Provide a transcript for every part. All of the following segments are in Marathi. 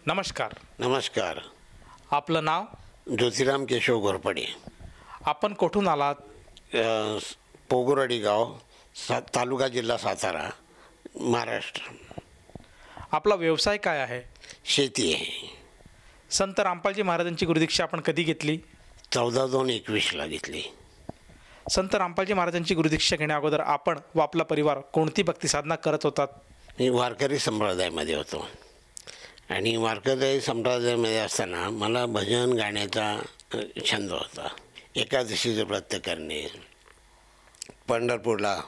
नमस्कार. नमस्कार. आपलं नाव? ज्योतिराम केशव घोरपडे. आपण कुठून आलात? पोगोरवाडी गाव, तालुका जिल्हा सातारा, महाराष्ट्र. आपला व्यवसाय काय आहे? शेती आहे. संत रामपालजी महाराजांची गुरुदीक्षा आपण कधी घेतली? 14/2/21ला घेतली. संत रामपालजी महाराजांची गुरुदीक्षा घेण्या अगोदर आपण व आपला परिवार कोणती भक्ती साधना करत होतात? मी वारकरी संप्रदायामध्ये होतो आणि वारकरी संप्रदायामध्ये असताना मला भजन गाण्याचा छंद होता. एकादशीचं व्रत करणे, पंढरपूरला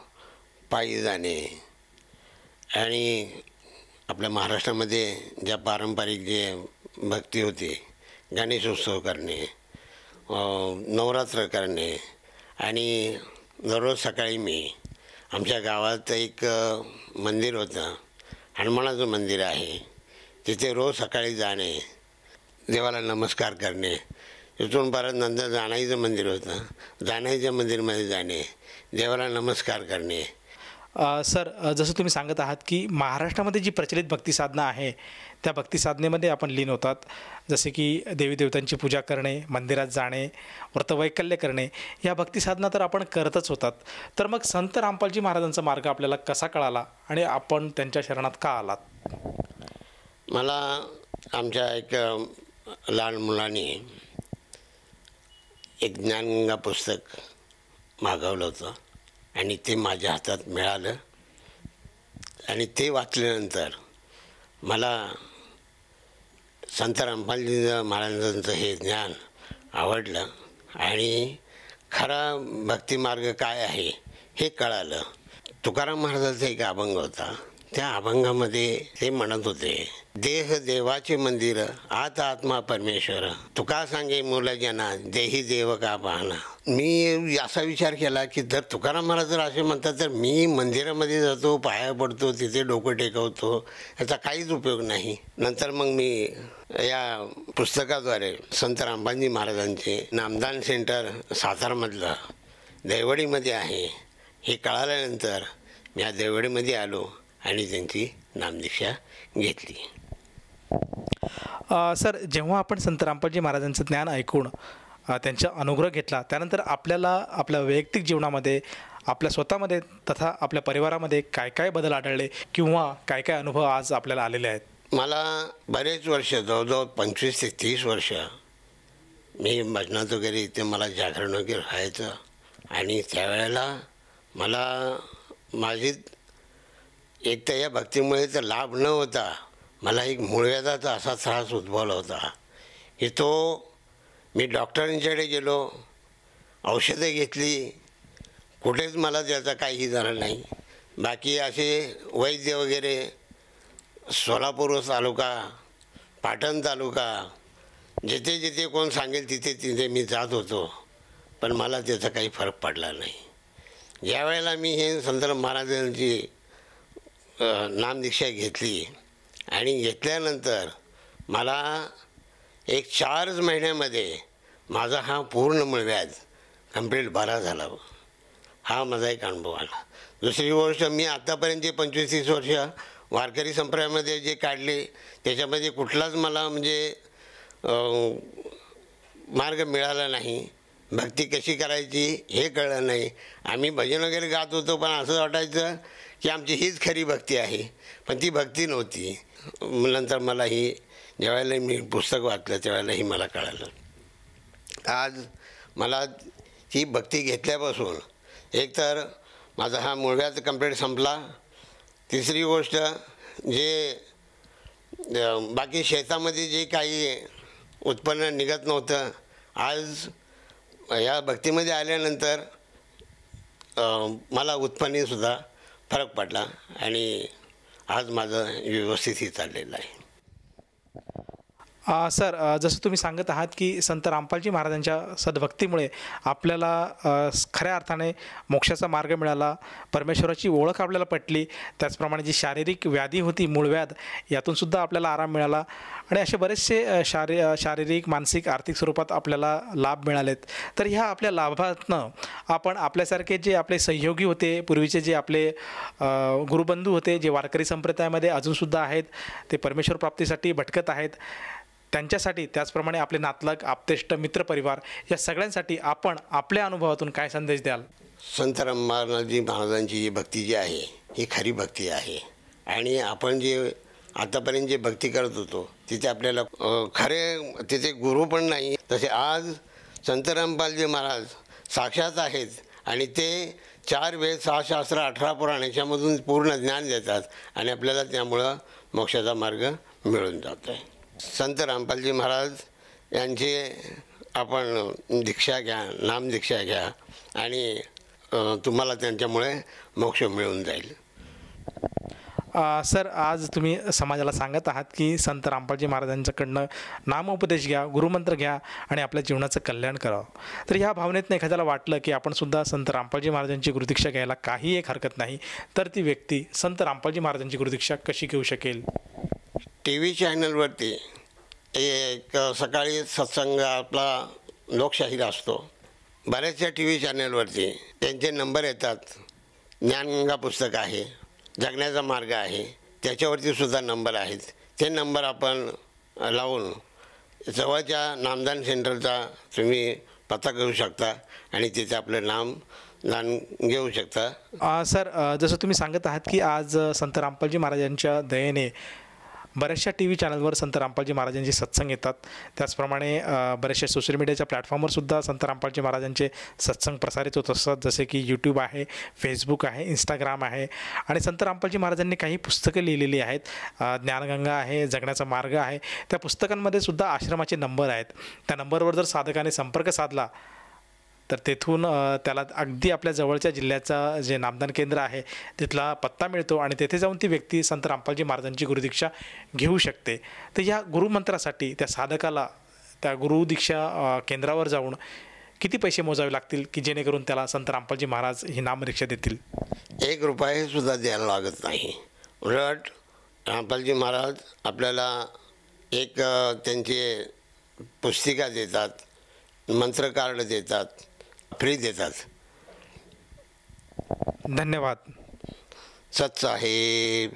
पायी जाणे आणि आपल्या महाराष्ट्रामध्ये ज्या पारंपरिक जे भक्ती होती, गणेशोत्सव करणे, नवरात्र करणे आणि दररोज सकाळी मी आमच्या गावात एक मंदिर होतं, हनुमानाचं मंदिर आहे, तिथे रोज सकाळी जाणे, देवाला नमस्कार करणे. तिथून परत नंतर जानाईचं मंदिर होतं, जानाईच्या मंदिरमध्ये जाणे, देवाला नमस्कार करणे. सर, जसं तुम्ही सांगत आहात की महाराष्ट्रामध्ये जी प्रचलित भक्ती साधना आहे त्या भक्ती साधनेमध्ये आपण लीन होतात, जसे की देवी देवतांची पूजा करणे, मंदिरात जाणे, व्रतवैकल्य करणे, या भक्ती साधना तर आपण करतच होतात. तर मग संत रामपालजी महाराजांचा मार्ग आपल्याला कसा कळाला आणि आपण त्यांच्या शरणात का आलात? मला आमच्या एक लहान मुलाने एक ज्ञानगंगा पुस्तक मागवलं होतं आणि ते माझ्या हातात मिळालं आणि ते वाचल्यानंतर मला संत रामपालजी महाराजांचं हे ज्ञान आवडलं आणि खरा भक्तिमार्ग काय आहे हे कळालं. तुकाराम महाराजांचा एक अभंग होता, त्या अभंगामध्ये ते म्हणत होते, देह देवाचे मंदिर, आत आत्मा परमेश्वर, तुका सांगे मूलजना, देही देव का पाहना. मी असा विचार केला की जर तुकाराम महाराज जर असे म्हणतात तर मी मंदिरामध्ये जातो, पाया पडतो, तिथे डोकं टेकवतो, याचा काहीच उपयोग नाही. नंतर मग मी या पुस्तकाद्वारे संत रामपालजी महाराजांचे नामदान सेंटर सातारमधलं देवडीमध्ये आहे हे कळाल्यानंतर मी या देवडीमध्ये आलो आणि त्यांची नामदीक्षा घेतली. सर, जेव्हा आपण संत रामपालजी महाराजांचं ज्ञान ऐकून त्यांचा अनुग्रह घेतला, त्यानंतर आपल्याला आपल्या वैयक्तिक जीवनामध्ये, आपल्या स्वतःमध्ये तथा आपल्या परिवारामध्ये काय काय बदल आढळले किंवा काय काय अनुभव आज आपल्याला आलेले आहेत? मला बरेच वर्ष, जवळजवळ 25 ते 30 वर्ष मी भजनात वगैरे इथे मला जागरण वगैरे व्हायचं आणि त्यावेळेला मला माझी एक तर या भक्तीमुळे तर लाभ न होता मला एक मूळव्याधाचा असा त्रास उद्भवला होता की तो मी डॉक्टरांच्याकडे गेलो, औषधं घेतली, कुठेच मला त्याचा काही झालं नाही. बाकी असे वैद्य वगैरे सोलापूर तालुका, पाटण तालुका, जिथे जिथे कोण सांगेल तिथे तिथे मी जात होतो, पण मला त्याचा काही फरक पडला नाही. ज्यावेळेला मी हे संत महाराजांची नामदीक्षा घेतली आणि घेतल्यानंतर मला एक 4 महिन्यामध्ये माझा हा पूर्ण मूळव्याध कंप्लीट बरा झाला. हा माझा एक अनुभव आला. दुसरी गोष्ट, मी आत्तापर्यंत 25-30 वर्ष वारकरी संप्रदायामध्ये जे काढले त्याच्यामध्ये कुठलाच मला म्हणजे मार्ग मिळाला नाही. भक्ती कशी करायची हे कळलं नाही. आम्ही भजन वगैरे गात होतो, पण असं वाटायचं की आमची हीच खरी भक्ती आहे, पण ती भक्ती नव्हती. नंतर मला ही ज्यावेळेला मी पुस्तक वाचलं त्यावेळेलाही मला कळालं. आज मला ही भक्ती घेतल्यापासून एकतर माझा हा मूळव्याध कंप्लीट संपला. तिसरी गोष्ट, जे बाकी शेतामध्ये जे काही उत्पन्न निघत नव्हतं, आज या भक्तीमध्ये आल्यानंतर मला उत्पन्नसुद्धा फरक पडला आणि आज माझं व्यवस्थितही चाललेलं आहे. सर, जसं तुम्ही सांगत आहात की संत रामपालजी महाराजांच्या सद्भक्तीमुळे आपल्याला खऱ्या अर्थाने मोक्षाचा मार्ग मिळाला, परमेश्वराची ओळख आपल्याला पटली, त्याचप्रमाणे जी शारीरिक व्याधी होती मूळव्याध, यातूनसुद्धा आपल्याला आराम मिळाला आणि असे बरेचसे शारीरिक, मानसिक, आर्थिक स्वरूपात आपल्याला लाभ मिळालेत. तर ह्या आपल्या लाभातनं आपण आपल्यासारखे जे आपले सहयोगी होते, पूर्वीचे जे आपले गुरुबंधू होते, जे वारकरी संप्रदायामध्ये अजूनसुद्धा आहेत, ते परमेश्वर प्राप्तीसाठी भटकत आहेत, त्यांच्यासाठी, त्याचप्रमाणे आपले नातलग, आप्तेष्ट, मित्रपरिवार या सगळ्यांसाठी आपण आपल्या अनुभवातून काय संदेश द्याल? संत रमानाथजी महाराजांची जी भक्ती जी आहे ही खरी भक्ती आहे. आणि आपण जे आतापर्यंत जे भक्ती करत होतो तिथे आपल्याला खरे तिथे गुरु पण नाही. तसे आज संत रामपालजी महाराज साक्षात आहेत आणि ते 4 वेद, 6 शास्त्र, 18 पुराण याच्यामधून पूर्ण ज्ञान देतात आणि आपल्याला त्यामुळं मोक्षाचा मार्ग मिळून जातो आहे. संत रामपालजी महाराज यांची आपण दीक्षा घ्या, नामदीक्षा घ्या आणि तुम्हाला त्यांच्यामुळे मोक्ष मिळून जाईल. सर, आज तुम्ही समाजाला सांगत आहात की संत रामपालजी महाराजांच्याकडनं नामोपदेश घ्या, गुरुमंत्र घ्या आणि आपल्या जीवनाचं कल्याण करावं. तर ह्या भावनेतनं एखाद्याला वाटलं की आपणसुद्धा संत रामपालजी महाराजांची गुरुदीक्षा घ्यायला काही एक हरकत नाही, तर ती व्यक्ती संत रामपालजी महाराजांची गुरुदीक्षा कशी घेऊ शकेल? TV चॅनलवरती एक सकाळी सत्संग आपला लोकशाहीर असतो. बऱ्याचशा TV चॅनलवरती त्यांचे नंबर येतात. ज्ञानगंगा पुस्तक आहे, जगण्याचा मार्ग आहे, त्याच्यावरती सुद्धा नंबर आहेत. ते नंबर आपण लावून जवळच्या नामदान सेंटरचा तुम्ही पत्ता करू शकता आणि तिथे आपलं नामदान घेऊ शकता. सर, जसं तुम्ही सांगत आहात की आज संत रामपालजी महाराजांच्या दयेने बऱ्याचशा TV चॅनलवर संत रामपालजी महाराजांचे सत्संग येतात. त्याचप्रमाणे बऱ्याचशा सोशल मीडियाच्या प्लॅटफॉर्मवरसुद्धा संत रामपालजी महाराजांचे सत्संग प्रसारित होत असतात, जसे की यूट्यूब आहे, फेसबुक आहे, इंस्टाग्राम आहे. आणि संत रामपालजी महाराजांनी काही पुस्तकं लिहिलेली आहेत. ज्ञानगंगा आहे, जगण्याचा मार्ग आहे. त्या पुस्तकांमध्ये सुद्धा आश्रमाचे नंबर आहेत. त्या नंबरवर जर साधकाने संपर्क साधला तर तेथून त्याला अगदी आपल्या जवळच्या जिल्ह्याचा जे नामदान केंद्र आहे तिथला पत्ता मिळतो आणि तेथे जाऊन ती व्यक्ती संत रामपालजी महाराजांची गुरुदीक्षा घेऊ शकते. तर या गुरुमंत्रासाठी त्या साधकाला त्या गुरुदीक्षा केंद्रावर जाऊन किती पैसे मोजावे लागतील की जेणेकरून त्याला संत रामपालजी महाराज ही नामदीक्षा देतील? 1 रुपयासुद्धा द्यायला लागत नाही. उलट रामपालजी महाराज आपल्याला एक त्यांची पुस्तिका देतात, मंत्र कार्ड देतात, फ्री देतात. धन्यवाद. सत साहेब.